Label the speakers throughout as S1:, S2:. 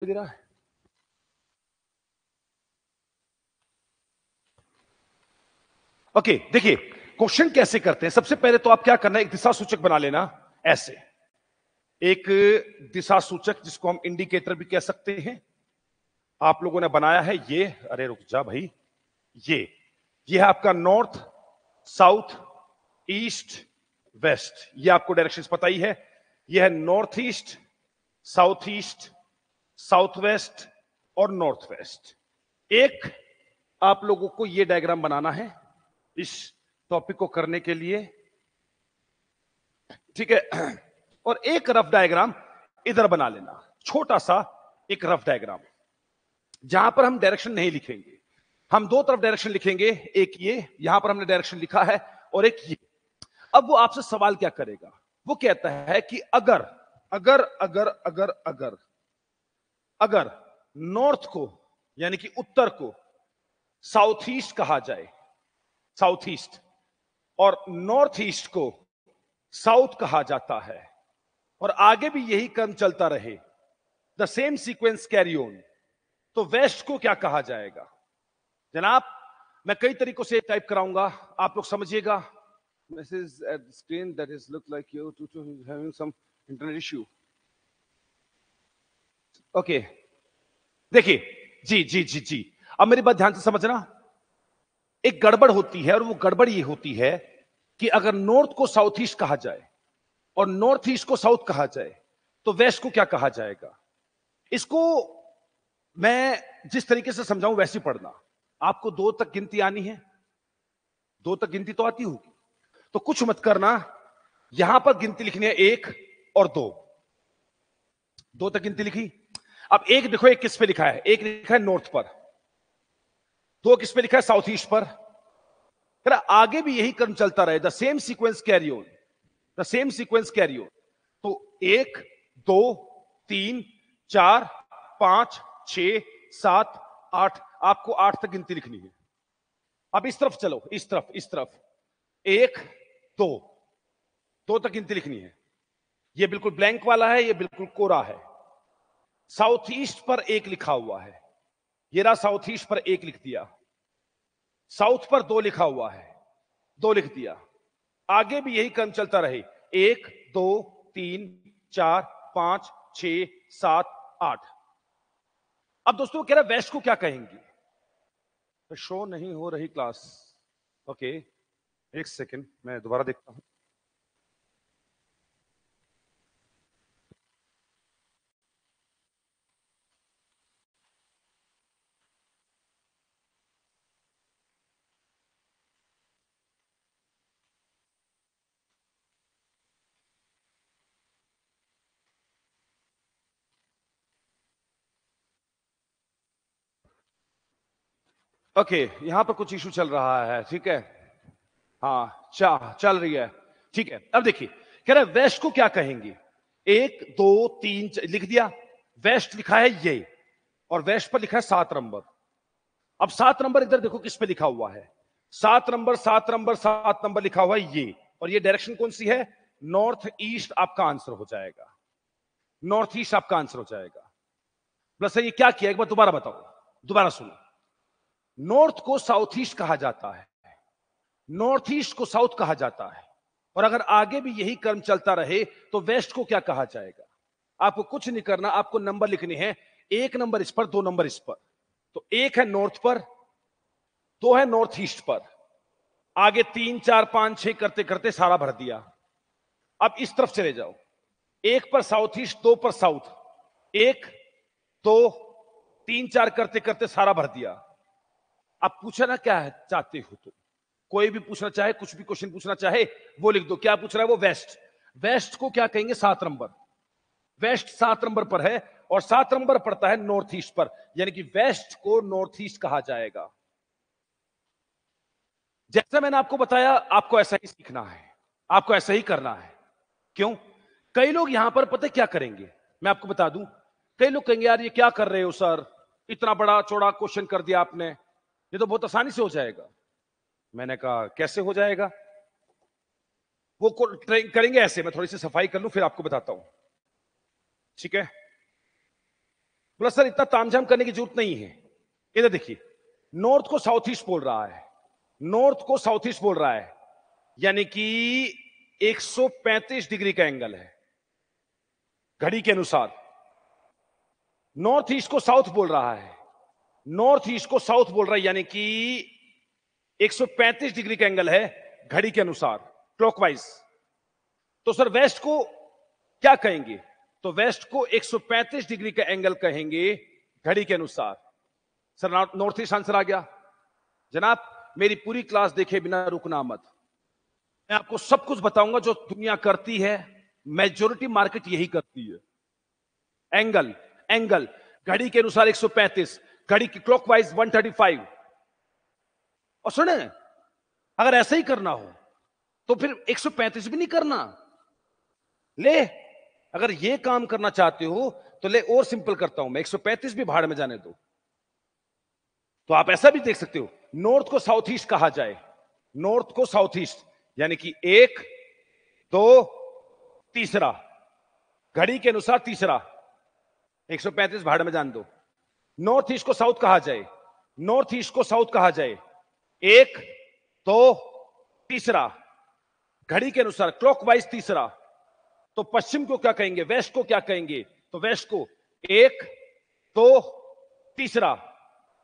S1: दे रहा है। ओके, देखिए क्वेश्चन कैसे करते हैं। सबसे पहले तो आप क्या करना है, एक दिशा सूचक बना लेना। ऐसे एक दिशा सूचक जिसको हम इंडिकेटर भी कह सकते हैं, आप लोगों ने बनाया है ये। अरे रुक जा भाई, ये है आपका नॉर्थ, साउथ, ईस्ट, वेस्ट। ये आपको डायरेक्शंस पता ही है। ये है north east, south east, south west और नॉर्थ वेस्ट। एक आप लोगों को ये डायग्राम बनाना है इस टॉपिक को करने के लिए, ठीक है। और एक रफ डायग्राम इधर बना लेना, छोटा सा एक रफ डायग्राम, जहां पर हम डायरेक्शन नहीं लिखेंगे। हम दो तरफ डायरेक्शन लिखेंगे, एक ये यहां पर हमने डायरेक्शन लिखा है और एक ये। अब वो आपसे सवाल क्या करेगा, वो कहता है कि अगर अगर अगर अगर अगर अगर नॉर्थ को यानी कि उत्तर को साउथ ईस्ट कहा जाए, साउथ ईस्ट, और नॉर्थ ईस्ट को साउथ कहा जाता है, और आगे भी यही क्रम चलता रहे, the same sequence carry on, तो वेस्ट को क्या कहा जाएगा? जनाब मैं कई तरीकों से टाइप कराऊंगा, आप लोग समझिएगा। Message at screen that is look like you to having some internet issue. Okay, देखिए जी जी जी जी, अब मेरी बात ध्यान से समझना। एक गड़बड़ होती है, और वो गड़बड़ ये होती है कि अगर नॉर्थ को साउथ ईस्ट कहा जाए और नॉर्थ ईस्ट को साउथ कहा जाए, तो वेस्ट को क्या कहा जाएगा? इसको मैं जिस तरीके से समझाऊं वैसे पढ़ना। आपको दो तक गिनती आनी है, दो तक गिनती तो आती होगी, तो कुछ मत करना, यहां पर गिनती लिखनी है एक और दो। दो तक गिनती लिखी। अब एक देखो, एक किस पे लिखा है? एक लिखा है नॉर्थ पर, दो किस पे लिखा है? साउथ ईस्ट पर। आगे भी यही क्रम चलता रहे, the same sequence carry on, the same sequence carry on. तो एक, दो, तीन, चार, पांच, छह, सात, आठ, आपको आठ तक गिनती लिखनी है। अब इस तरफ चलो, इस तरफ, इस तरफ एक, दो, दो तक गिनती लिखनी है। ये बिल्कुल ब्लैंक वाला है, ये बिल्कुल कोरा है। साउथ ईस्ट पर एक लिखा हुआ है, ये रहा साउथ ईस्ट पर एक लिख दिया। साउथ पर दो लिखा हुआ है, दो लिख दिया। आगे भी यही क्रम चलता रहे, एक, दो, तीन, चार, पांच, छह, सात, आठ। अब दोस्तों कह रहा वेस्ट को क्या कहेंगे? तो शो नहीं हो रही क्लास। ओके, एक सेकंड मैं दोबारा देखता हूं। ओके, यहां पर कुछ इशू चल रहा है, ठीक है। हाँ चल रही है, ठीक है। अब देखिए कह रहा है वेस्ट को क्या कहेंगे? एक, दो, तीन, लिख दिया। वेस्ट लिखा है ये, और वेस्ट पर लिखा है 7 नंबर। अब 7 नंबर इधर देखो किस पे लिखा हुआ है? 7 नंबर, 7 नंबर, 7 नंबर लिखा हुआ है ये, और ये डायरेक्शन कौन सी है? नॉर्थ ईस्ट आपका आंसर हो जाएगा। नॉर्थ ईस्ट आपका आंसर हो जाएगा। प्लस ये क्या किया, एक बार दोबारा बताओ, दोबारा सुनो। नॉर्थ को साउथ ईस्ट कहा जाता है, नॉर्थ ईस्ट को साउथ कहा जाता है, और अगर आगे भी यही क्रम चलता रहे तो वेस्ट को क्या कहा जाएगा? आपको कुछ नहीं करना, आपको नंबर लिखने हैं। एक नंबर इस पर, दो नंबर इस पर। तो एक है नॉर्थ पर, दो है नॉर्थ ईस्ट पर। आगे तीन, चार, पांच, छह करते करते सारा भर दिया। अब इस तरफ चले जाओ, एक पर साउथ ईस्ट, दो पर साउथ, एक, दो, तीन, चार करते करते सारा भर दिया। अब पूछना क्या है चाहते हो? तो कोई भी पूछना चाहे, कुछ भी क्वेश्चन पूछना चाहे वो लिख दो। क्या पूछ रहा है वो? वेस्ट। वेस्ट को क्या कहेंगे? 7 नंबर। वेस्ट 7 नंबर पर है, और 7 नंबर पड़ता है नॉर्थ ईस्ट पर, यानी कि वेस्ट को नॉर्थ ईस्ट कहा जाएगा। जैसे मैंने आपको बताया, आपको ऐसा ही सीखना है, आपको ऐसा ही करना है। क्यों? कई लोग यहां पर पता क्या करेंगे, मैं आपको बता दूं। कई लोग कहेंगे यार ये क्या कर रहे हो सर, इतना बड़ा चौड़ा क्वेश्चन कर दिया आपने, ये तो बहुत आसानी से हो जाएगा। मैंने कहा कैसे हो जाएगा? वो करेंगे ऐसे, मैं थोड़ी सी सफाई कर लूं फिर आपको बताता हूं, ठीक है। बोला सर इतना तामझाम करने की जरूरत नहीं है। इधर देखिए, नॉर्थ को साउथ ईस्ट बोल रहा है, नॉर्थ को साउथ ईस्ट बोल रहा है, यानी कि 135 डिग्री का एंगल है घड़ी के अनुसार। नॉर्थ ईस्ट को साउथ बोल रहा है, नॉर्थ ईस्ट को साउथ बोल रहा है, यानी कि 135 डिग्री का एंगल है घड़ी के अनुसार क्लॉकवाइज। तो सर वेस्ट को क्या कहेंगे? तो वेस्ट को 135 डिग्री का एंगल कहेंगे घड़ी के अनुसार। सर नॉर्थ ईस्ट आंसर आ गया। जनाब मेरी पूरी क्लास देखे बिना रुकना मत, मैं आपको सब कुछ बताऊंगा जो दुनिया करती है, मेजॉरिटी मार्केट यही करती है। एंगल एंगल घड़ी के अनुसार 135, घड़ी की क्लॉकवाइज 135। और सुने, अगर ऐसा ही करना हो तो फिर 135 भी नहीं करना, ले अगर ये काम करना चाहते हो तो ले और सिंपल करता हूं मैं, 135 भी भाड़ में जाने दो। तो आप ऐसा भी देख सकते हो, नॉर्थ को साउथ ईस्ट कहा जाए, नॉर्थ को साउथ ईस्ट, यानी कि 1 2 तीसरा, घड़ी के अनुसार तीसरा, 135 भाड़ में जाने दो। नॉर्थ ईस्ट को साउथ कहा जाए, नॉर्थ ईस्ट को साउथ कहा जाए, 1 2 तीसरा, घड़ी के अनुसार क्लॉकवाइज तीसरा। तो पश्चिम को क्या कहेंगे, वेस्ट को क्या कहेंगे? तो वेस्ट को 1 2 तीसरा,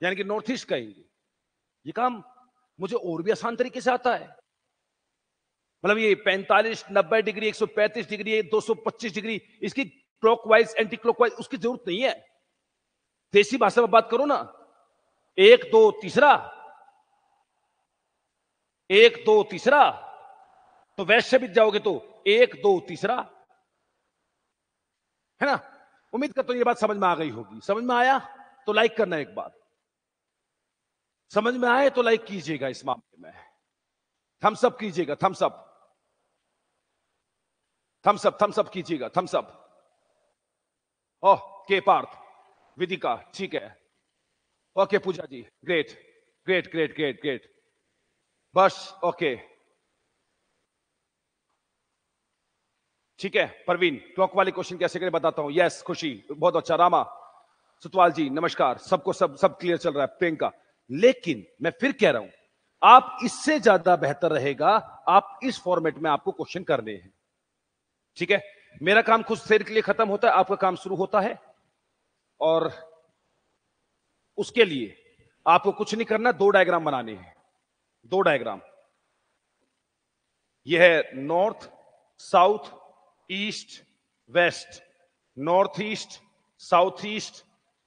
S1: यानी कि नॉर्थ ईस्ट कहेंगे। ये काम मुझे और भी आसान तरीके से आता है, मतलब ये 45 90 डिग्री 135 डिग्री 225 डिग्री, इसकी क्लॉकवाइज एंटी क्लॉकवाइज उसकी जरूरत नहीं है। देसी भाषा में बात करो ना, 1 2 तीसरा, 1 2 तीसरा। तो वेस्ट से भी जाओगे तो 1 2 तीसरा, है ना। उम्मीद करता हूं ये बात समझ में आ गई होगी। समझ में आया तो लाइक करना एक बार, समझ में आए तो लाइक कीजिएगा, इस मामले में थम्स अप कीजिएगा, thumbs up thumbs up thumbs up कीजिएगा, thumbs up. Okay Parth Vidika, ठीक है, okay Pooja ji, great great great great great, बस ओके ठीक है। परवीन क्लॉक वाले क्वेश्चन कैसे करें बताता हूं। यस खुशी बहुत अच्छा। रामा सुतवाल जी नमस्कार, सबको सब क्लियर चल रहा है। प्रियंका, लेकिन मैं फिर कह रहा हूं, आप इससे ज्यादा बेहतर रहेगा आप इस फॉर्मेट में आपको क्वेश्चन करने हैं, ठीक है। मेरा काम कुछ देर के लिए खत्म होता है, आपका काम शुरू होता है, और उसके लिए आपको कुछ नहीं करना, 2 डायग्राम बनाने हैं, 2 डायग्राम। यह है north south east west, north east south east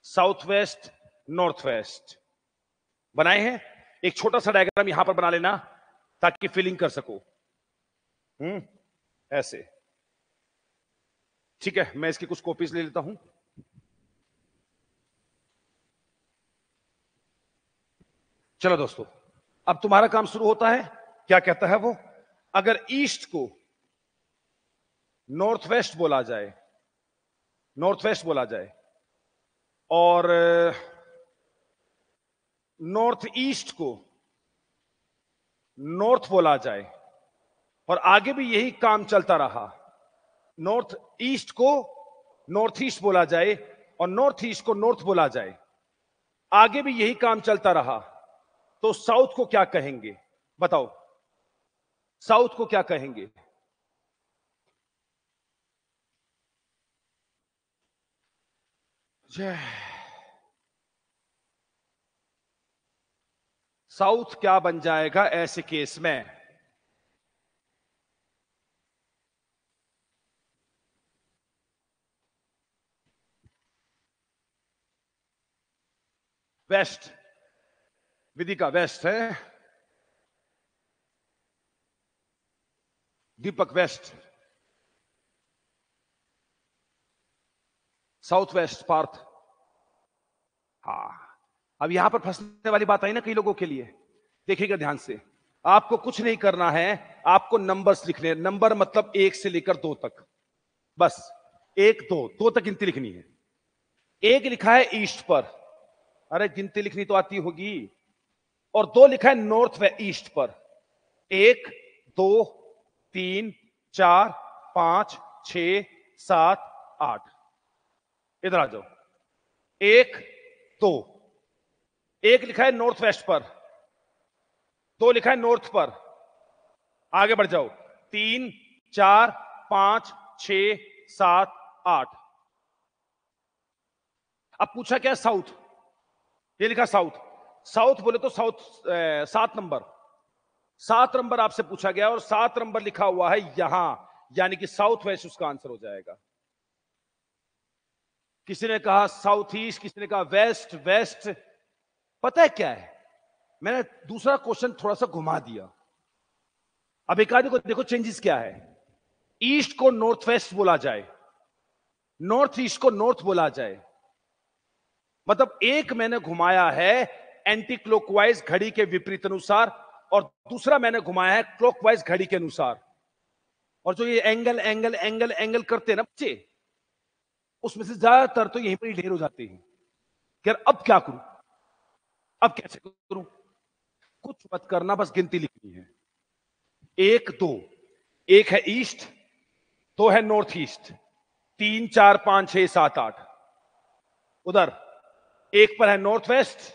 S1: south west north waste बनाए हैं। एक छोटा सा डायग्राम यहां पर बना लेना ताकि फीलिंग कर सको, ऐसे, ठीक है। मैं इसकी कुछ कॉपीज ले लेता हूं। चलो दोस्तों, अब तुम्हारा काम शुरू होता है। क्या कहता है वो? अगर ईस्ट को नॉर्थ वेस्ट बोला जाए, नॉर्थ वेस्ट बोला जाए, और नॉर्थ ईस्ट को नॉर्थ बोला जाए, और आगे भी यही काम चलता रहा, नॉर्थ ईस्ट को नॉर्थ ईस्ट बोला जाए और नॉर्थ ईस्ट को नॉर्थ बोला जाए, आगे भी यही काम चलता रहा, तो साउथ को क्या कहेंगे? बताओ, साउथ को क्या कहेंगे? साउथ क्या बन जाएगा ऐसे केस में? वेस्ट, विदिका वेस्ट है, Deepak waste, south west Partha. हाँ, अब यहां पर फंसने वाली बात आई ना कई लोगों के लिए। देखिएगा ध्यान से, आपको कुछ नहीं करना है, आपको नंबर्स लिखने, नंबर मतलब 1 से लेकर 2 तक, बस 1 2 2 तक गिनती लिखनी है। 1 लिखा है ईस्ट पर, अरे गिनती लिखनी तो आती होगी, और 2 लिखा है नॉर्थ व ईस्ट पर, 1 2 3 4 5 6 7 8। इधर आ जाओ, एक, दो। एक लिखा है नॉर्थ वेस्ट पर, दो लिखा है नॉर्थ पर। आगे बढ़ जाओ। 3, 4, 5, 6, 7, 8। अब पूछा क्या? साउथ। ये लिखा साउथ। साउथ बोले तो साउथ 7 नंबर। 7 नंबर आपसे पूछा गया और 7 नंबर लिखा हुआ है यहां, यानी कि साउथ वेस्ट उसका आंसर हो जाएगा। किसी ने कहा साउथ ईस्ट, किसी ने कहा वेस्ट। वेस्ट पता है क्या है, मैंने दूसरा क्वेश्चन थोड़ा सा घुमा दिया। अब एक आदमी को देखो चेंजेस क्या है। ईस्ट को नॉर्थ वेस्ट बोला जाए, नॉर्थ ईस्ट को नॉर्थ बोला जाए, मतलब एक मैंने घुमाया है एंटी क्लॉकवाइज घड़ी के विपरीत अनुसार, और दूसरा मैंने घुमाया है क्लॉकवाइज घड़ी के अनुसार। और जो ये एंगल एंगल एंगल एंगल करते हैं ना बच्चे, उसमें से ज्यादातर तो यहीं पर ही ढेर हो जाते हैं कि यार अब क्या करूं, अब कैसे करूं। कुछ मत करना, बस गिनती लिखनी है। 1, 2। एक है ईस्ट, दो है नॉर्थ ईस्ट, 3, 4, 5, 6, 7, 8। उधर एक पर है नॉर्थ वेस्ट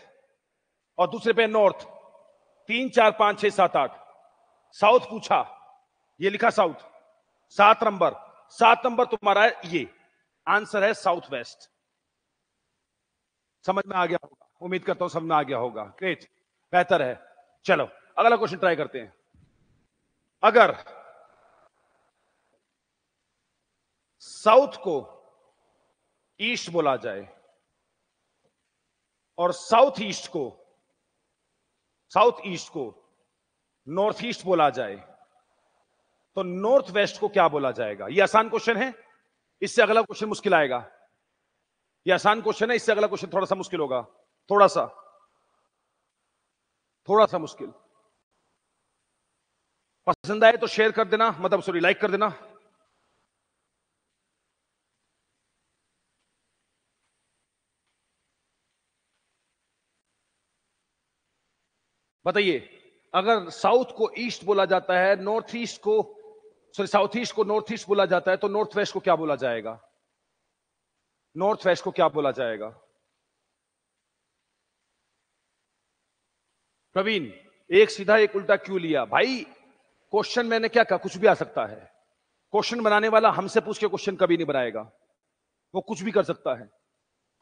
S1: और दूसरे पे नॉर्थ। 3, 4, 5, 6, 7, 8। साउथ पूछा, ये लिखा साउथ। 7 नंबर, 7 नंबर तुम्हारा है ये। आंसर है साउथ वेस्ट। समझ में आ गया होगा, उम्मीद करता हूं समझ में आ गया होगा। ग्रेट, बेहतर है। चलो अगला क्वेश्चन ट्राई करते हैं। अगर साउथ को ईस्ट बोला जाए और साउथ ईस्ट को नॉर्थ ईस्ट बोला जाए, तो नॉर्थ वेस्ट को क्या बोला जाएगा? यह आसान क्वेश्चन है, इससे अगला क्वेश्चन मुश्किल आएगा। यह आसान क्वेश्चन है, इससे अगला क्वेश्चन थोड़ा सा मुश्किल होगा। थोड़ा सा, थोड़ा सा मुश्किल। पसंद आए तो शेयर कर देना, मतलब सॉरी लाइक कर देना। बताइए, अगर साउथ को ईस्ट बोला जाता है, नॉर्थ ईस्ट को सॉरी साउथ ईस्ट को नॉर्थ ईस्ट बोला जाता है, तो नॉर्थ वेस्ट को क्या बोला जाएगा? नॉर्थ वेस्ट को क्या बोला जाएगा? प्रवीण, एक सीधा एक उल्टा क्यों लिया भाई? क्वेश्चन मैंने क्या कहा, कुछ भी आ सकता है। क्वेश्चन बनाने वाला हमसे पूछ के क्वेश्चन कभी नहीं बनाएगा, वो कुछ भी कर सकता है।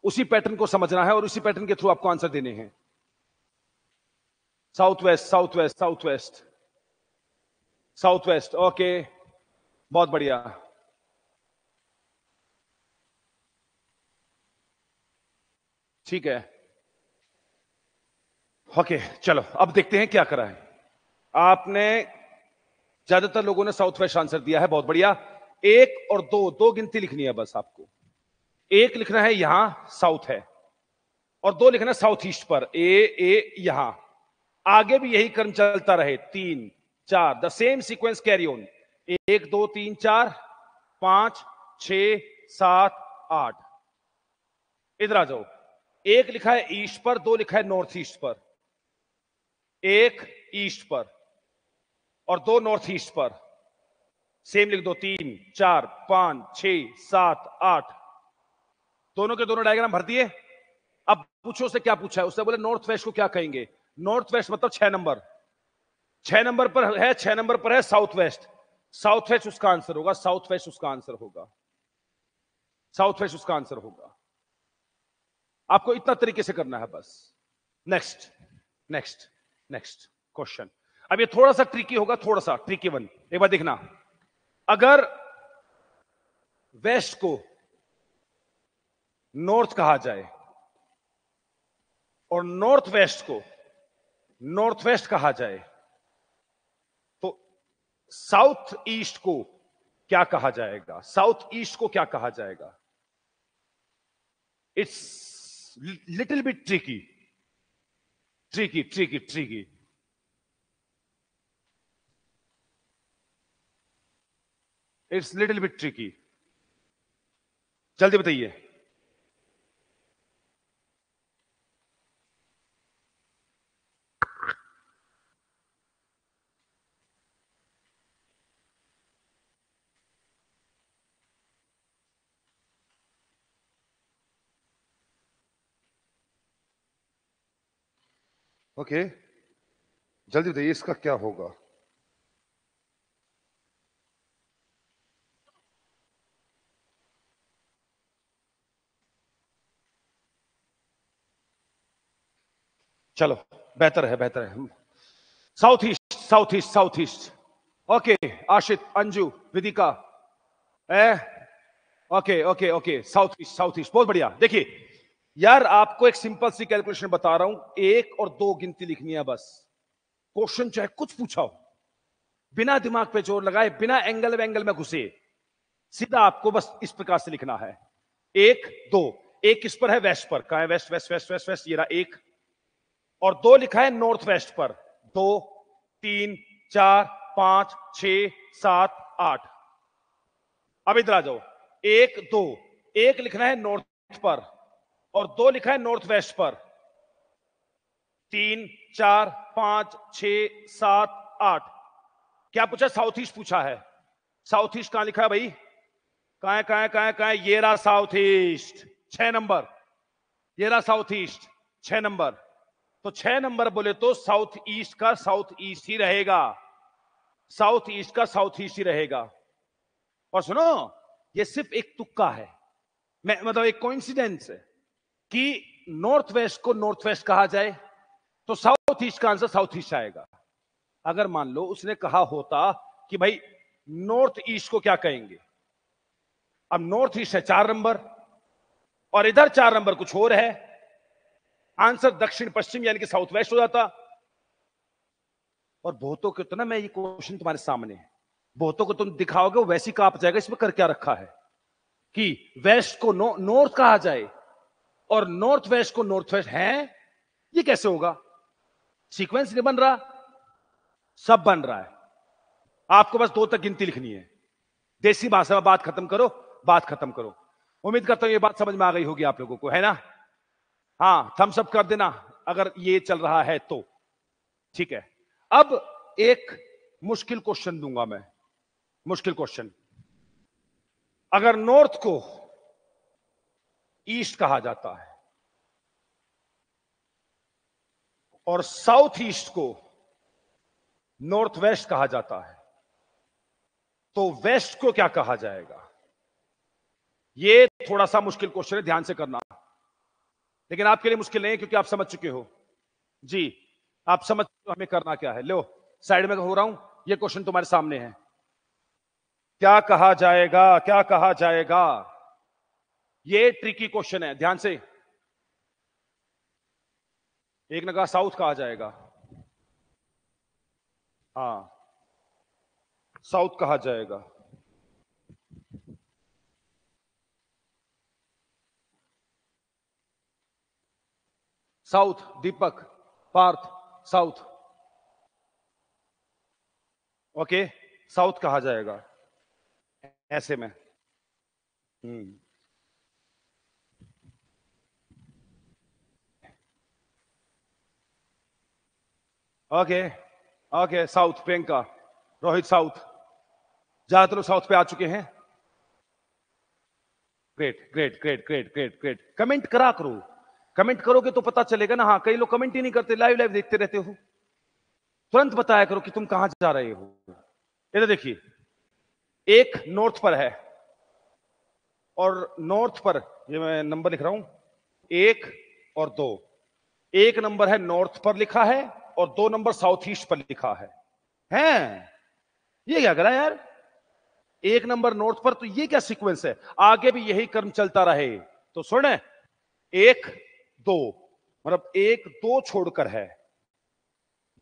S1: उसी पैटर्न को समझना है और उसी पैटर्न के थ्रू आपको आंसर देने हैं। South west, south west, south west, south west. Okay, बहुत बढ़िया। ठीक है, ओके। चलो अब देखते हैं क्या करा है आपने। ज्यादातर लोगों ने साउथ वेस्ट आंसर दिया है, बहुत बढ़िया। एक और दो, दो गिनती लिखनी है बस आपको। एक लिखना है यहां साउथ है, और दो लिखना है साउथ ईस्ट पर। ए यहां आगे भी यही क्रम चलता रहे। 3, 4, the same sequence carry on. 1, 2, 3, 4, 5, 6, 7, 8। इधर आ जाओ। एक लिखा है ईस्ट पर, दो लिखा है नॉर्थ ईस्ट पर। एक ईस्ट पर और दो नॉर्थ ईस्ट पर। सेम लिख दो। 3, 4, 5, 6, 7, 8। दोनों के दोनों डायग्राम भर दिए। अब पूछो उससे क्या पूछा है। उसने बोले नॉर्थ वेस्ट को क्या कहेंगे? नॉर्थ वेस्ट मतलब 6 नंबर। 6 नंबर पर है, 6 नंबर पर है साउथ वेस्ट। साउथ वेस्ट उसका आंसर होगा, साउथ वेस्ट उसका आंसर होगा, साउथ वेस्ट उसका आंसर होगा। आपको इतना तरीके से करना है बस। Next, next, next question. अब ये थोड़ा सा ट्रिकी होगा, थोड़ा सा ट्रिकी वन। एक बार देखना, अगर वेस्ट को नॉर्थ कहा जाए और नॉर्थ वेस्ट को नॉर्थ वेस्ट कहा जाए, तो साउथ ईस्ट को क्या कहा जाएगा? साउथ ईस्ट को क्या कहा जाएगा? It's little bit tricky, tricky, tricky, tricky. It's little bit tricky. जल्दी बताइए।
S2: ओके, जल्दी बताइए इसका क्या होगा।
S1: चलो, बेहतर है, बेहतर है। South east, south east, south east. Okay, Ashit, Anju, Vidika, ए, okay okay okay, south east, south east, बहुत बढ़िया। देखिए यार, आपको एक सिंपल सी कैलकुलेशन बता रहा हूं, 1 और 2 गिनती लिखनी है बस। क्वेश्चन चाहे कुछ पूछा हो, बिना दिमाग पे जोर लगाए, बिना एंगल में घुसे, सीधा आपको बस इस प्रकार से लिखना है। 1 2, 1 किस पर है? वेस्ट पर। कहां है? West west west west west, ये रहा 1। और 2 लिखा है नॉर्थ वेस्ट पर। 2 3 4 5 6 7 8। अब इधर आ जाओ। 1 2, 1 लिखना है नॉर्थ पर और 2 लिखा है नॉर्थ वेस्ट पर। 3 4 5 6 7 8। क्या पूछा? साउथ ईस्ट पूछा है। साउथ ईस्ट कहां लिखा है भाई? कहां है, कहां है, कहां है, कहां है? ये रहा साउथ ईस्ट, 6 नंबर। ये रहा साउथ ईस्ट, 6 नंबर। तो 6 नंबर बोले तो साउथ ईस्ट का साउथ ईस्ट ही रहेगा। साउथ ईस्ट का साउथ ईस्ट ही रहेगा। और सुनो, ये सिर्फ एक तुक्का है, मैं मतलब एक कोइंसिडेंस है कि नॉर्थ वेस्ट को नॉर्थ वेस्ट कहा जाए तो साउथ ईस्ट का आंसर साउथ ईस्ट आएगा। अगर मान लो उसने कहा होता कि भाई नॉर्थ ईस्ट को क्या कहेंगे, अब नॉर्थ ईस्ट है 4 नंबर और इधर 4 नंबर कुछ और है, आंसर दक्षिण पश्चिम यानी कि साउथ वेस्ट हो जाता। और बहुतों को तो ना, मैं ये क्वेश्चन तुम्हारे सामने है, बहुतों को तुम दिखाओगे वो वैसी कांप जाएगा, इसमें कर क्या रखा है कि वेस्ट को नॉर्थ कहा जाए और नॉर्थ वेस्ट को नॉर्थ वेस्ट है, ये कैसे होगा? सीक्वेंस नहीं बन रहा, सब बन रहा है। आपको बस 2 तक गिनती लिखनी है। देसी भाषा में बात खत्म करो, बात खत्म करो। उम्मीद करता हूं ये बात समझ में आ गई होगी आप लोगों को, है ना? हाँ, थम्स अप कर देना अगर ये चल रहा है तो। ठीक है, अब एक मुश्किल क्वेश्चन दूंगा मैं। मुश्किल क्वेश्चन, अगर नॉर्थ को ईस्ट कहा जाता है और साउथ ईस्ट को नॉर्थ वेस्ट कहा जाता है, तो वेस्ट को क्या कहा जाएगा? ये थोड़ा सा मुश्किल क्वेश्चन है, ध्यान से करना। लेकिन आपके लिए मुश्किल नहीं है क्योंकि आप समझ चुके हो। जी, आप समझ चुके हो हमें करना क्या है। लो, साइड में हो रहा हूं, ये क्वेश्चन तुम्हारे सामने है। क्या कहा जाएगा, क्या कहा जाएगा? ये ट्रिकी क्वेश्चन है, ध्यान से। एक ने कहा साउथ कहा जाएगा, हाँ, साउथ कहा जाएगा। साउथ, दीपक, पार्थ, साउथ। ओके, साउथ कहा जाएगा ऐसे में। Okay okay, south, Priyanka, Rohit, south. ज्यादातर लोग साउथ पे आ चुके हैं। Great great great great great great. Comment करा करो, कमेंट करोगे तो पता चलेगा ना। हाँ, कई लोग कमेंट ही नहीं करते, लाइव लाइव देखते रहते हो। तुरंत बताया करो कि तुम कहां जा रहे हो। इधर देखिए, एक नॉर्थ पर है और नॉर्थ पर, ये मैं नंबर लिख रहा हूं, 1 और 2। 1 नंबर है नॉर्थ पर लिखा है और 2 नंबर साउथ ईस्ट पर लिखा है। हैं, ये क्या करा यार? 1 नंबर नॉर्थ पर, तो ये क्या सीक्वेंस है? आगे भी यही क्रम चलता रहे तो सुन, 1 2, मतलब 1 2 छोड़कर है,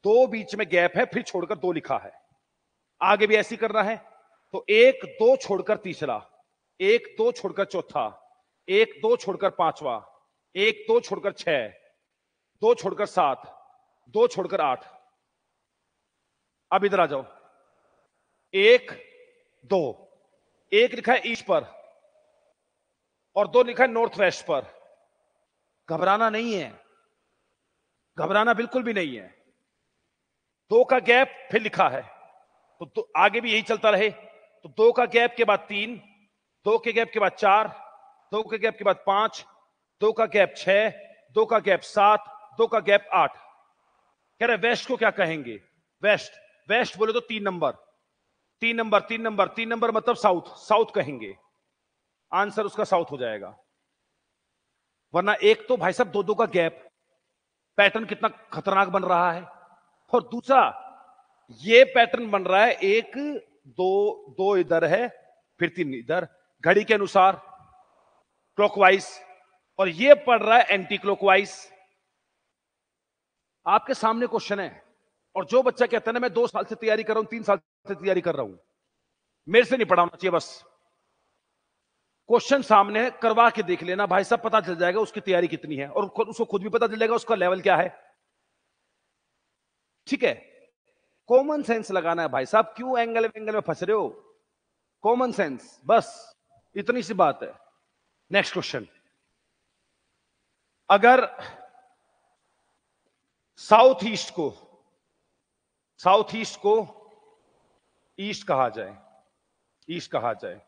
S1: 2 बीच में गैप है, फिर छोड़कर 2 लिखा है। आगे भी ऐसी करना है तो 1 2 छोड़कर तीसरा, 1 2 छोड़कर चौथा, 1 2 छोड़कर पांचवा, 1 2 छोड़कर 6, 2 छोड़कर 7, 2 छोड़कर 8। अब इधर आ जाओ। 1 2, 1 लिखा है ईस्ट पर और 2 लिखा है नॉर्थ वेस्ट पर। घबराना नहीं है, घबराना बिल्कुल भी नहीं है। 2 का गैप फिर लिखा है तो आगे भी यही चलता रहे तो 2 का गैप के बाद 3, 2 के गैप के बाद 4, 2 के गैप के बाद 5, 2 का गैप 6, 2 का गैप 7, 2 का गैप 8। कह रहे वेस्ट को क्या कहेंगे? वेस्ट, वेस्ट बोले तो 3 नंबर, 3 नंबर, 3 नंबर, 3 नंबर मतलब साउथ, साउथ कहेंगे। आंसर उसका साउथ हो जाएगा। वरना एक तो भाई साहब दो दो का गैप, पैटर्न कितना खतरनाक बन रहा है। और दूसरा ये पैटर्न बन रहा है, एक दो, दो इधर है फिर 3 इधर, घड़ी के अनुसार क्लॉकवाइज, और ये पड़ रहा है एंटी क्लॉकवाइज। आपके सामने क्वेश्चन है, और जो बच्चा कहता है ना मैं 2 साल से तैयारी कर रहा हूं, 3 साल से तैयारी कर रहा हूं, मेरे से नहीं पढ़ा होना चाहिए। बस क्वेश्चन सामने है, करवा के देख लेना भाई साहब, पता चल जाएगा उसकी तैयारी कितनी है, और उसको खुद भी पता चल जाएगा उसका लेवल क्या है। ठीक है, कॉमन सेंस लगाना है भाई साहब, क्यों एंगल एंगल में फंस रहे हो? कॉमन सेंस, बस इतनी सी बात है। नेक्स्ट क्वेश्चन, अगर साउथ ईस्ट को, साउथ ईस्ट को ईस्ट कहा जाए, ईस्ट कहा जाए,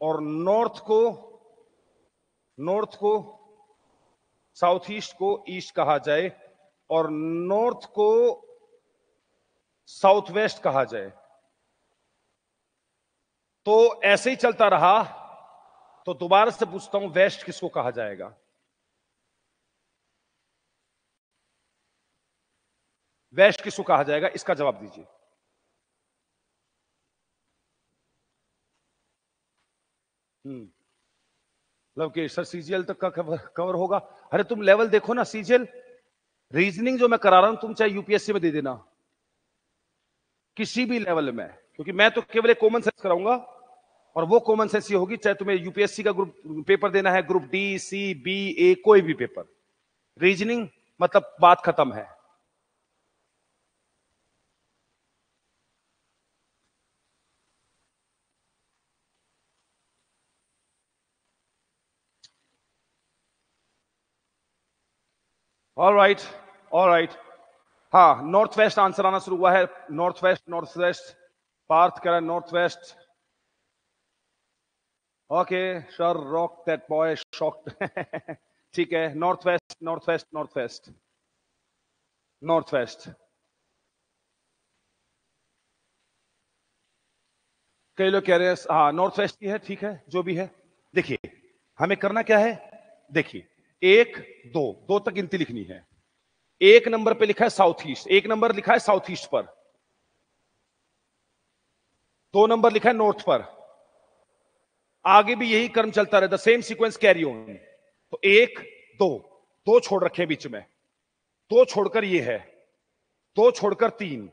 S1: और नॉर्थ को, नॉर्थ को, साउथ ईस्ट को ईस्ट कहा जाए, और नॉर्थ को साउथ वेस्ट कहा जाए, तो ऐसे ही चलता रहा तो दोबारा से पूछता हूं, वेस्ट किसको कहा जाएगा? वेस्ट किसको कहा जाएगा, इसका जवाब दीजिए। कि सर सीजीएल तक का कवर होगा। अरे तुम लेवल देखो ना, सीजीएल रीजनिंग जो मैं करा रहा हूं, तुम चाहे यूपीएससी में दे देना, किसी भी लेवल में, क्योंकि मैं तो केवल एक कॉमन सेंस कराऊंगा, और वो कॉमन सेंस ये होगी, चाहे तुम्हें यूपीएससी का ग्रुप पेपर देना है, group D, C, B, A, कोई भी पेपर, रीजनिंग मतलब बात खत्म है। All right, all right. हाँ, नॉर्थ वेस्ट आंसर आना शुरू हुआ है, north west, north west, Parth कह रहा है north west. Okay sir, rock that boy shocked. ठीक है, north west, north west, north west, north west. कई लोग कह रहे हैं हाँ नॉर्थ वेस्ट की है, ठीक है जो भी है। देखिए हमें करना क्या है, देखिए 1 2 2 तक गिनती लिखनी है। 1 नंबर पे लिखा है साउथ ईस्ट, 1 नंबर लिखा है साउथ ईस्ट पर, 2 नंबर लिखा है नॉर्थ पर, आगे भी यही क्रम चलता रहे, the same sequence carry on. तो 1 2 2 छोड़ रखे बीच में, 2 छोड़कर ये है, 2 छोड़कर 3,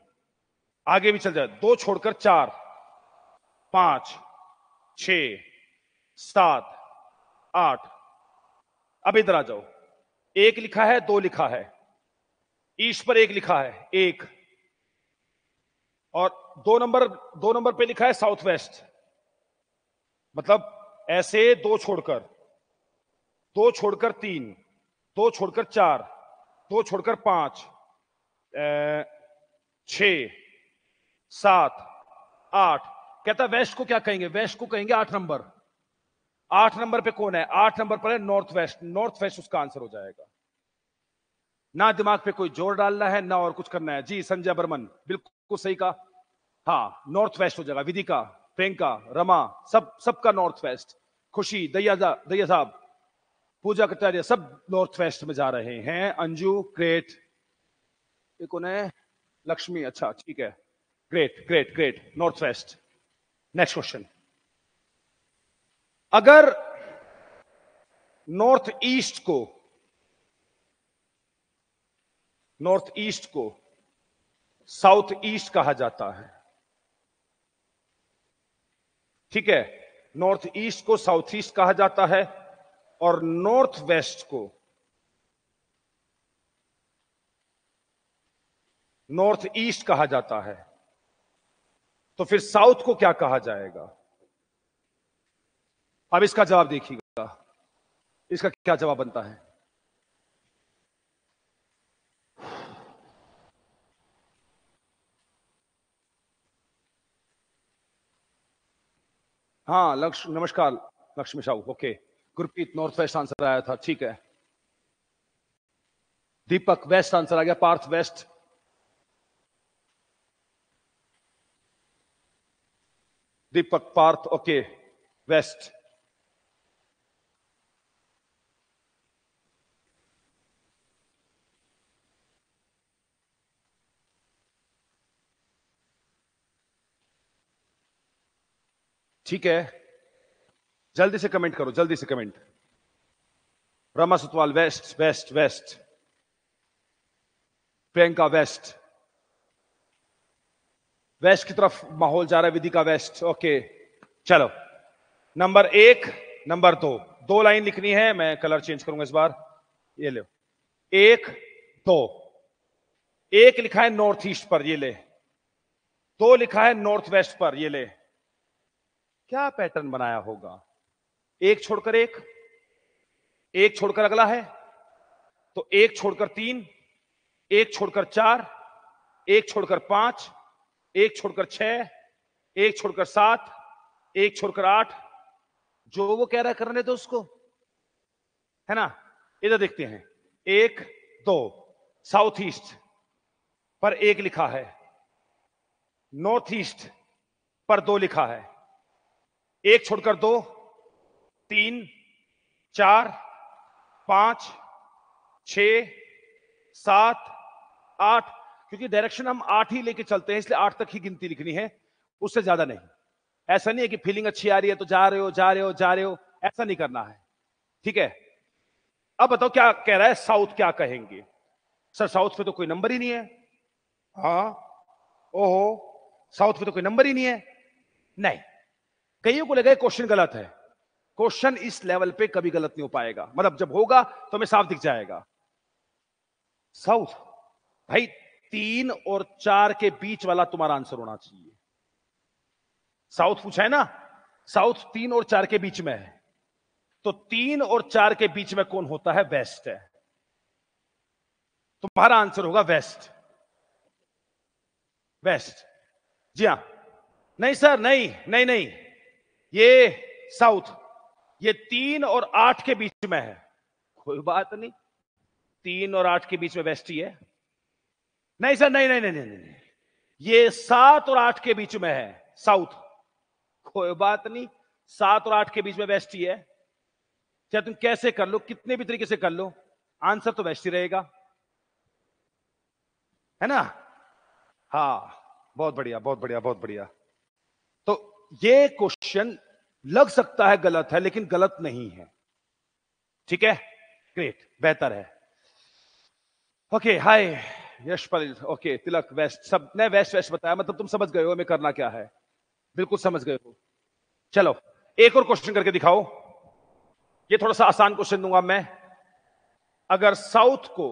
S1: आगे भी चल जाए, 2 छोड़कर 4 5 6 7 8। अब इधर आ जाओ, 1 लिखा है, 2 लिखा है, ईस्ट पर 1 लिखा है, 1, और 2 नंबर पे लिखा है साउथ वेस्ट, मतलब ऐसे 2 छोड़कर, 2 छोड़कर 3, 2 छोड़कर 4, 2 छोड़कर 5 6 7 8। कहता वेस्ट को क्या कहेंगे, वेस्ट को कहेंगे 8 नंबर। 8 नंबर पे कौन है, 8 नंबर पर है नॉर्थ वेस्ट, नॉर्थ वेस्ट उसका आंसर हो जाएगा। ना दिमाग पे कोई जोर डालना है ना और कुछ करना है। जी संजय बर्मन, बिल्कुल सही कहा। हाँ नॉर्थ वेस्ट हो जाएगा। विदिका, प्रियंका, रमा, सबका नॉर्थ वेस्ट। खुशी, दैया साहब, पूजा कटारिया, सब नॉर्थ वेस्ट में जा रहे हैं। अंजू ग्रेट, ये कौन है, लक्ष्मी, अच्छा ठीक है, great great great, north west. Next question, अगर नॉर्थ ईस्ट को, नॉर्थ ईस्ट को साउथ ईस्ट कहा जाता है, ठीक है, नॉर्थ ईस्ट को साउथ ईस्ट कहा जाता है, और नॉर्थ वेस्ट को नॉर्थ ईस्ट कहा जाता है, तो फिर साउथ को क्या कहा जाएगा? अब इसका जवाब देखिएगा, इसका क्या जवाब बनता है। हाँ नमस्कार Lakshmi Sahu, okay, Gurpreet north west answer आया था, ठीक है। दीपक वेस्ट आंसर आ गया, Parth west. Deepak Parth okay west. ठीक है, जल्दी से कमेंट करो, जल्दी से comment. Rama Sutwal west west west. Priyanka west, west की तरफ माहौल जा रहा है। Vidika west okay. चलो नंबर 1 नंबर 2, 2 लाइन लिखनी है। मैं कलर चेंज करूंगा इस बार। ये लो 1 2। 1 लिखा है नॉर्थ ईस्ट पर, ये ले। 2 लिखा है नॉर्थ वेस्ट पर, ये ले। क्या पैटर्न बनाया होगा? 1 छोड़कर 1, 1 छोड़कर अगला है तो 1 छोड़कर 3, 1 छोड़कर 4, 1 छोड़कर 5, 1 छोड़कर 6, 1 छोड़कर 7, 1 छोड़कर 8। जो वो कह रहा है करने दो उसको, है ना। इधर देखते हैं 1 2। साउथ ईस्ट पर 1 लिखा है, नॉर्थ ईस्ट पर 2 लिखा है। 1 छोड़कर 2, 3 4 5 6 7 8। क्योंकि डायरेक्शन हम 8 ही लेके चलते हैं, इसलिए 8 तक ही गिनती लिखनी है, उससे ज्यादा नहीं। ऐसा नहीं है कि फीलिंग अच्छी आ रही है तो जा रहे हो जा रहे हो जा रहे हो, ऐसा नहीं करना है। ठीक है, अब बताओ क्या कह रहा है, साउथ क्या कहेंगे? सर साउथ पे तो कोई नंबर ही नहीं है। हाँ ओहो, साउथ पे तो कोई नंबर ही नहीं है। नहीं, कईयों को लगा क्वेश्चन गलत है। क्वेश्चन इस लेवल पे कभी गलत नहीं हो पाएगा, मतलब जब होगा तो हमें साफ दिख जाएगा। साउथ भाई 3 और 4 के बीच वाला तुम्हारा आंसर होना चाहिए। साउथ पूछा है ना, साउथ 3 और 4 के बीच में है, तो 3 और 4 के बीच में कौन होता है? वेस्ट है। तुम्हारा आंसर होगा वेस्ट। वेस्ट, जी हां। नहीं सर, नहीं नहीं नहीं, ये साउथ, ये 3 और 8 के बीच में है। कोई बात नहीं, 3 और 8 के बीच में वेस्ट ही है। नहीं सर, नहीं नहीं नहीं नहीं नहीं, ये 7 और 8 के बीच में है साउथ। कोई बात नहीं, 7 और 8 के बीच में वेस्ट ही है। चाहे तुम कैसे कर लो, कितने भी तरीके से कर लो, आंसर तो वेस्ट ही रहेगा, है ना। हाँ, बहुत बढ़िया बहुत बढ़िया बहुत बढ़िया। तो ये क्वेश्चन लग सकता है गलत है, लेकिन गलत नहीं है। ठीक है, ग्रेट, बेहतर है। ओके, हाय यशपाल, ओके तिलक वेस्ट, सब ने वेस्ट वेस्ट बताया, मतलब तुम समझ गए हो हमें करना क्या है, बिल्कुल समझ गए हो। चलो एक और क्वेश्चन करके दिखाओ, ये थोड़ा सा आसान क्वेश्चन दूंगा मैं। अगर साउथ को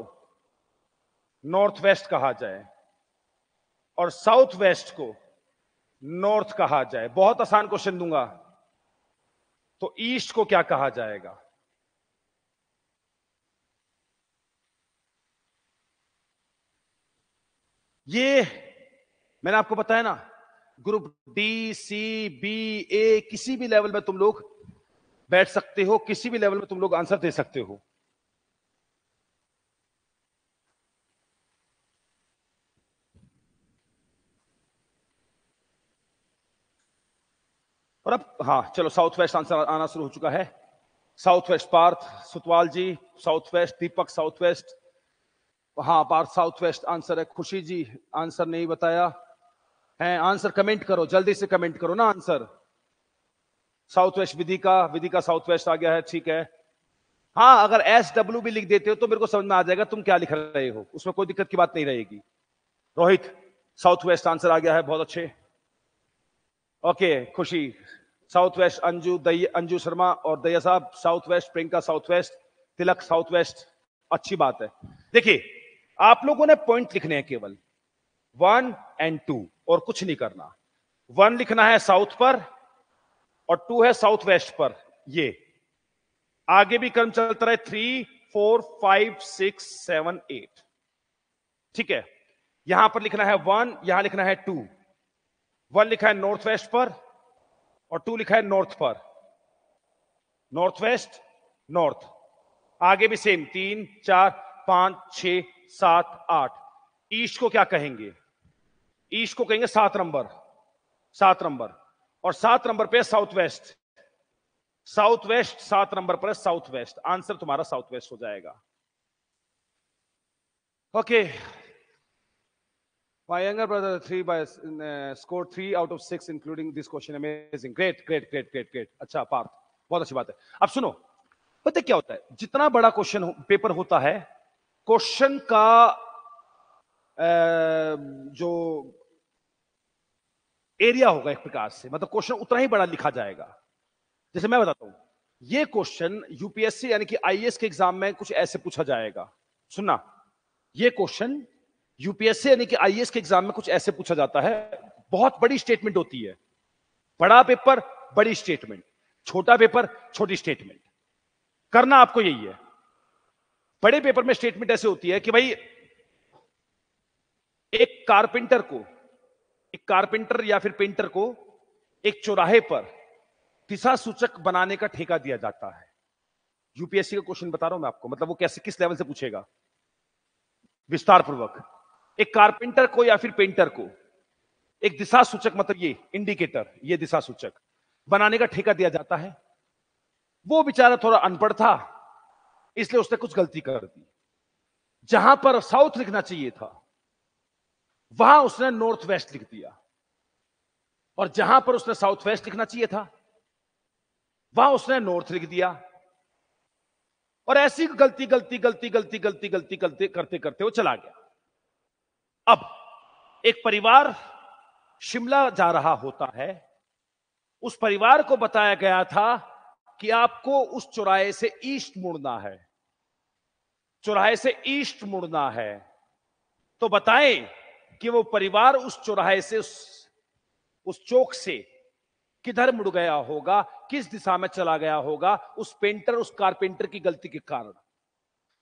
S1: नॉर्थ वेस्ट कहा जाए और साउथ वेस्ट को नॉर्थ कहा जाए, बहुत आसान क्वेश्चन दूंगा, तो ईस्ट को क्या कहा जाएगा? ये मैंने आपको बताया ना, ग्रुप डी सी बी ए किसी भी लेवल में तुम लोग बैठ सकते हो, किसी भी लेवल में तुम लोग आंसर दे सकते हो। और अब हाँ चलो, साउथ वेस्ट आंसर आना शुरू हो चुका है। साउथ वेस्ट पार्थ सुतवाल जी, साउथ वेस्ट दीपक, साउथ वेस्ट, हाँ पार्थ साउथ वेस्ट आंसर है। खुशी जी आंसर नहीं बताया है, आंसर कमेंट करो, जल्दी से कमेंट करो ना answer. South west Vidika, Vidika south west आ गया है, ठीक है। हाँ अगर SW भी लिख देते हो तो मेरे को समझ में आ जाएगा तुम क्या लिख रहे हो, उसमें कोई दिक्कत की बात नहीं रहेगी। रोहित साउथ वेस्ट आंसर आ गया है, बहुत अच्छे। ओके खुशी साउथ वेस्ट, अंजू शर्मा और दया साहब south west, Priyanka south west, Tilak south west, अच्छी बात है। देखिए आप लोगों ने पॉइंट लिखने हैं केवल 1 और 2 और कुछ नहीं करना। 1 लिखना है साउथ पर और 2 है साउथ वेस्ट पर। ये आगे भी क्रम चलता रहे 3 4 5 6 7 8, ठीक है। यहां पर लिखना है 1, यहां लिखना है 2। 1 लिखा है नॉर्थ वेस्ट पर और 2 लिखा है नॉर्थ पर। नॉर्थ वेस्ट नॉर्थ, आगे भी सेम 3 4 5, 6, 7, 8। ईस्ट को क्या कहेंगे? ईस्ट को कहेंगे 7 नंबर, 7 नंबर। और 7 नंबर पे south west, south west 7 number पर है, साउथ वेस्ट। आंसर तुम्हारा साउथ वेस्ट हो जाएगा। Okay, my younger brother scored 3 out of 6 including this question. Amazing, great great great great great। अच्छा पार्थ, बहुत अच्छी बात है। अब सुनो, पता क्या होता है, जितना बड़ा क्वेश्चन पेपर होता है, क्वेश्चन का जो एरिया होगा एक प्रकार से, मतलब क्वेश्चन उतना ही बड़ा लिखा जाएगा। जैसे मैं बताता हूं, ये क्वेश्चन यूपीएससी यानी कि आईएएस के एग्जाम में कुछ ऐसे पूछा जाएगा। सुनना, ये क्वेश्चन यूपीएससी यानी कि आईएएस के एग्जाम में कुछ ऐसे पूछा जाता है। बहुत बड़ी स्टेटमेंट होती है। बड़ा पेपर बड़ी स्टेटमेंट, छोटा पेपर छोटी स्टेटमेंट। करना आपको यही है। बड़े पेपर में स्टेटमेंट ऐसे होती है कि भाई एक कारपेंटर या फिर पेंटर को एक चौराहे पर दिशा सूचक बनाने का ठेका दिया जाता है। यूपीएससी का क्वेश्चन बता रहा हूं मैं आपको, मतलब वो कैसे किस लेवल से पूछेगा विस्तार पूर्वक। एक कारपेंटर को या फिर पेंटर को एक दिशा सूचक, मतलब ये इंडिकेटर, ये दिशा सूचक बनाने का ठेका दिया जाता है। वो बेचारा थोड़ा अनपढ़ था, इसलिए उसने कुछ गलती कर दी। जहां पर साउथ लिखना चाहिए था वहां उसने नॉर्थ वेस्ट लिख दिया, और जहां पर उसने साउथ वेस्ट लिखना चाहिए था वहां उसने नॉर्थ लिख दिया। और ऐसी गलती गलती गलती गलती गलती गलती गलती करते करते वो चला गया। अब एक परिवार शिमला जा रहा होता है। उस परिवार को बताया गया था कि आपको उस चौराहे से ईस्ट मुड़ना है, चौराहे से ईस्ट मुड़ना है। तो बताएं कि वो परिवार उस चौराहे से उस चौक से किधर मुड़ गया होगा, किस दिशा में चला गया होगा उस पेंटर, उस कारपेंटर की गलती के कारण।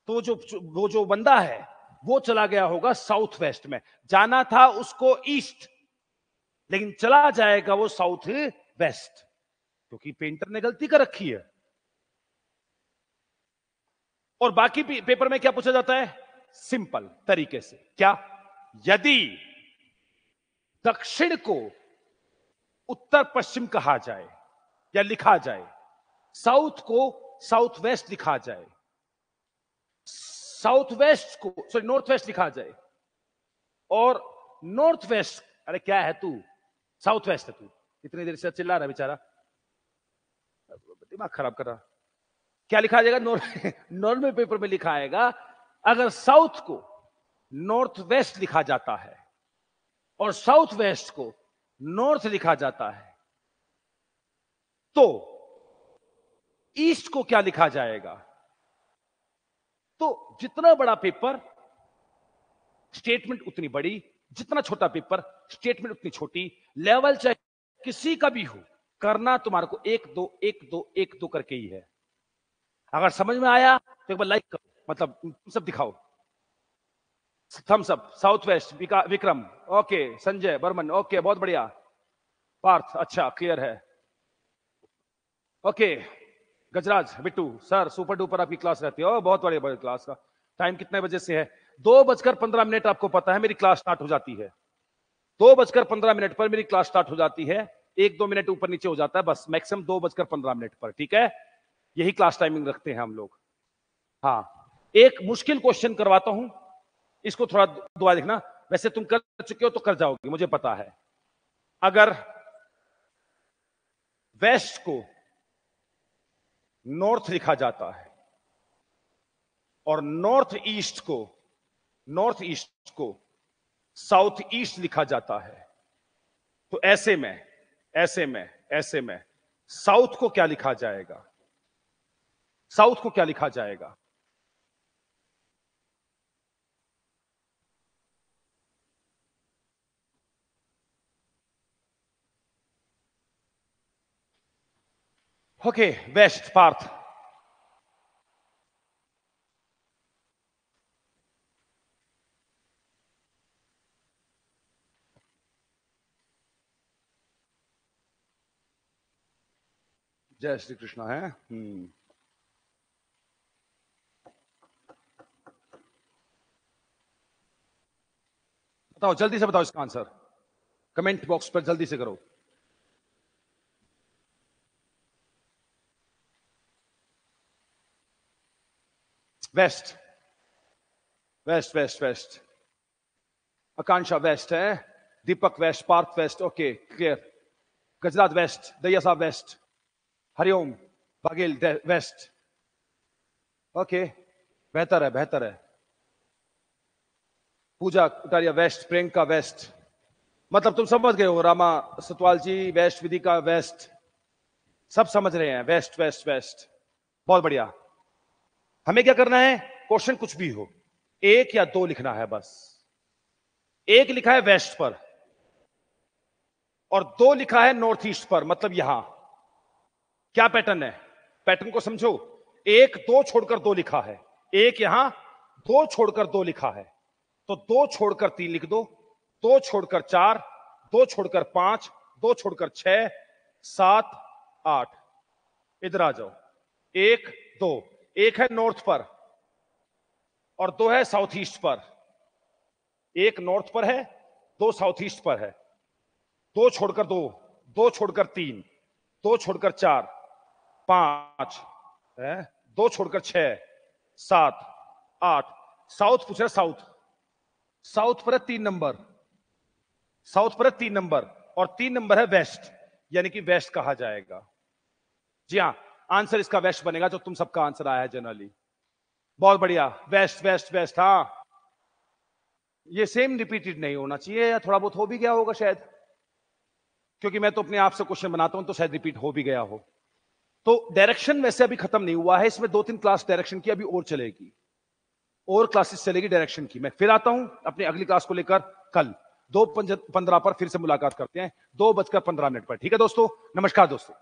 S1: तो वो जो बंदा है वो चला गया होगा साउथ वेस्ट में। जाना था उसको ईस्ट, लेकिन चला जाएगा वो साउथ वेस्ट, क्योंकि पेंटर ने गलती कर रखी है। और बाकी पेपर में क्या पूछा जाता है? सिंपल तरीके से, क्या? यदि दक्षिण को उत्तर पश्चिम कहा जाए या लिखा जाए, साउथ को साउथ वेस्ट लिखा जाए, साउथ वेस्ट को सॉरी नॉर्थ वेस्ट लिखा जाए, और नॉर्थ वेस्ट, अरे क्या है तू, साउथ वेस्ट है तू, इतनी देर से चिल्ला रहा है बेचारा, दिमाग खराब कर रहा। क्या लिखा जाएगा? नॉर्मल पेपर में लिखा आएगा, अगर साउथ को नॉर्थ वेस्ट लिखा जाता है और साउथ वेस्ट को नॉर्थ लिखा जाता है, तो ईस्ट को क्या लिखा जाएगा? तो जितना बड़ा पेपर स्टेटमेंट उतनी बड़ी, जितना छोटा पेपर स्टेटमेंट उतनी छोटी। लेवल चाहे किसी का भी हो, करना तुम्हारे को 1 2 1 2 1 2 करके ही है। अगर समझ में आया तो एक बार लाइक करो, मतलब सब दिखाओ, thumbs up. South west Vikram, okay. Sanjay Barman, okay, बहुत बढ़िया। पार्थ, अच्छा क्लियर है, okay. Gajraj, Bittu sir super duper आपकी क्लास रहती है, बहुत बड़ी क्लास का टाइम कितने बजे से है? 2:15 आपको पता है मेरी क्लास स्टार्ट हो जाती है। 2:15 पर मेरी क्लास स्टार्ट हो जाती है। 1-2 मिनट ऊपर नीचे हो जाता है बस, मैक्सिमम 2:15 पर, ठीक है? यही क्लास टाइमिंग रखते हैं हम लोग। हाँ, एक मुश्किल क्वेश्चन करवाता हूं, इसको थोड़ा दुआ देखना। वैसे तुम कर चुके हो तो कर जाओगे, मुझे पता है। अगर वेस्ट को नॉर्थ लिखा जाता है और नॉर्थ ईस्ट को साउथ ईस्ट लिखा जाता है, तो ऐसे में साउथ को क्या लिखा जाएगा? साउथ को क्या लिखा जाएगा? Okay, waste. पार्थ, जय श्री कृष्ण है। बताओ, जल्दी से बताओ इसका आंसर, कमेंट बॉक्स पर जल्दी से करो। West, west west west, Akanksha west है, Deepak west, Parth west, okay clear. गजरात वेस्ट, दैया साहब west, Hariom Baghel west, okay बेहतर है बेहतर है। पूजा कटारिया वेस्ट, प्रियंका वेस्ट, मतलब तुम समझ गए हो। रामा सतवाल जी वेस्ट, विदिका वेस्ट, सब समझ रहे हैं, वेस्ट वेस्ट वेस्ट, बहुत बढ़िया। हमें क्या करना है, क्वेश्चन कुछ भी हो, एक या दो लिखना है बस। एक लिखा है वेस्ट पर और दो लिखा है नॉर्थ ईस्ट पर, मतलब यहां क्या पैटर्न है, पैटर्न को समझो। एक दो छोड़कर दो लिखा है, एक यहां, दो छोड़कर दो लिखा है, तो दो छोड़कर तीन लिख दो, दो छोड़कर चार, दो छोड़कर पांच, दो छोड़कर छह, सात, आठ। इधर आ जाओ, एक दो, एक है नॉर्थ पर और दो है साउथ ईस्ट पर। एक नॉर्थ पर है, दो साउथ ईस्ट पर है, दो छोड़कर दो, दो छोड़कर तीन, दो छोड़कर चार, पांच है, दो छोड़कर छह, सात, आठ। साउथ पूछ रहा, साउथ, साउथ पर है 3 नंबर, साउथ पर है 3 नंबर और 3 नंबर है वेस्ट, यानी कि वेस्ट कहा जाएगा। जी हां, आंसर इसका वेस्ट बनेगा, जो तुम सबका आंसर आया है जनरली। बहुत बढ़िया, वेस्ट वेस्ट वेस्ट। हाँ, ये सेम रिपीटेड नहीं होना चाहिए, या थोड़ा बहुत हो भी गया होगा शायद, क्योंकि मैं तो अपने आप से क्वेश्चन बनाता हूं तो शायद रिपीट हो भी गया हो। तो डायरेक्शन वैसे अभी खत्म नहीं हुआ है, इसमें 2-3 क्लास डायरेक्शन की अभी और चलेगी, और क्लासेस चलेगी डायरेक्शन की। मैं फिर आता हूं अपनी अगली क्लास को लेकर कल 2:15 पर फिर से मुलाकात करते हैं, 2:15 पर। ठीक है दोस्तों, नमस्कार दोस्तों।